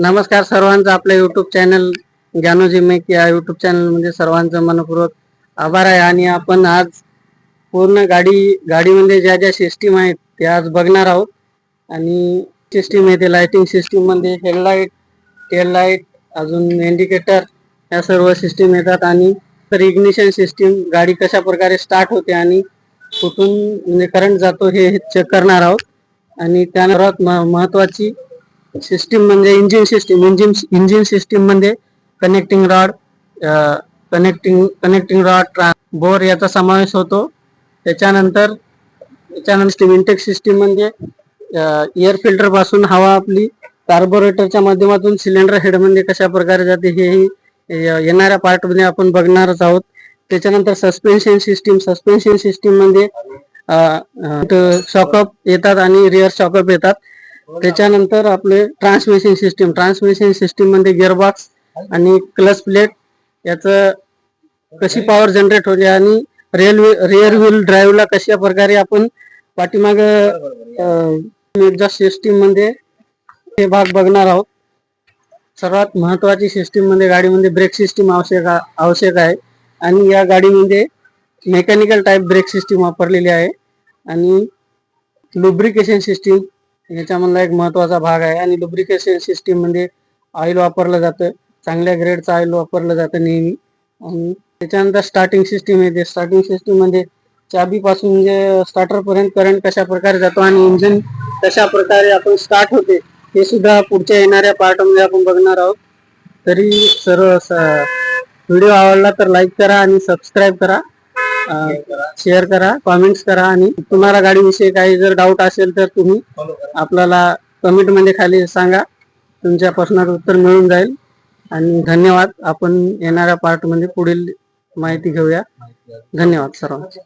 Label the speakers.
Speaker 1: नमस्कार सर्वांचा आपल्या युट्यूब चॅनल ज्ञानोजी मेक या युट्यूब चॅनल म्हणजे सर्वांचं मनपूर्वक आभार आहे। आणि आपण आज पूर्ण गाडीमध्ये ज्या ज्या सिस्टीम आहेत ते आज बघणार आहोत। आणि सिस्टीम येते लाइटिंग सिस्टीम मध्ये हेडलाइट, टेल लाइट, अजून इंडिकेटर या सर्व सिस्टीम येतात। आणि तर इग्निशन सिस्टीम गाडी कशा प्रकारे स्टार्ट होते आणि कुठून म्हणजे करंट जातो हे चेक करणार आहोत। आणि त्यानंतर महत्त्वाची सिस्टीम म्हणजे इंजिन सिस्टीम मध्ये कनेक्टिंग रॉड बोर याचा समावेश होतो। त्याच्यानंतर इंटेक सिस्टीम म्हणजे एअर फिल्टर पासून हवा आपली कार्बोरेटरच्या माध्यमातून सिलेंडर हेड मध्ये कशा प्रकारे जाते हे येणाऱ्या पार्ट मध्ये आपण बघणारच आहोत। त्याच्यानंतर सस्पेन्शन सिस्टीम मध्ये शॉकअप येतात आणि रिअर शॉकअप येतात। त्याच्यानंतर आपले ट्रान्समिशन सिस्टीम मध्ये गिअरबॉक्स आणि क्लच प्लेट याचं कशी पॉवर जनरेट होते आणि रिअर व्हील ड्राईव्हला कशा प्रकारे आपण पाठीमाग सिस्टीम मध्ये हे भाग बघणार आहोत। सर्वात महत्वाची सिस्टीम मध्ये गाडीमध्ये ब्रेक सिस्टीम आवश्यक आहे आणि या गाडीमध्ये मेकॅनिकल टाइप ब्रेक सिस्टीम वापरलेली आहे। आणि लुब्रिकेशन सिस्टीम याच्यामधला एक महत्वाचा भाग आहे। आणि लुब्रिकेशन सिस्टीम मध्ये ऑइल वापरलं जातं, चांगल्या ग्रेडचं ऑइल वापरलं जातं नेहमी। आणि त्याच्यानंतर स्टार्टिंग सिस्टीम येते। स्टार्टिंग सिस्टीम मध्ये चाबी पासून जे स्टार्टर पर्यंत करंट कशा प्रकारे जातो आणि इंजिन कशा प्रकारे आपण स्टार्ट होते हे सुद्धा पुढच्या येणाऱ्या पार्ट मध्ये आपण बघणार आहोत। तरी सर्व व्हिडिओ आवडला तर लाईक करा आणि सबस्क्राईब करा, शेअर करा, कमेंट्स करा। आणि तुम्हाला गाडीविषयी काही जर डाऊट असेल तर तुम्ही आपल्याला कमेंट मध्ये खाली सांगा, तुमच्या प्रश्नाचं उत्तर मिळून जाईल। आणि धन्यवाद। आपण येणाऱ्या पार्ट मध्ये पुढील माहिती घेऊया। धन्यवाद सर्वांचे।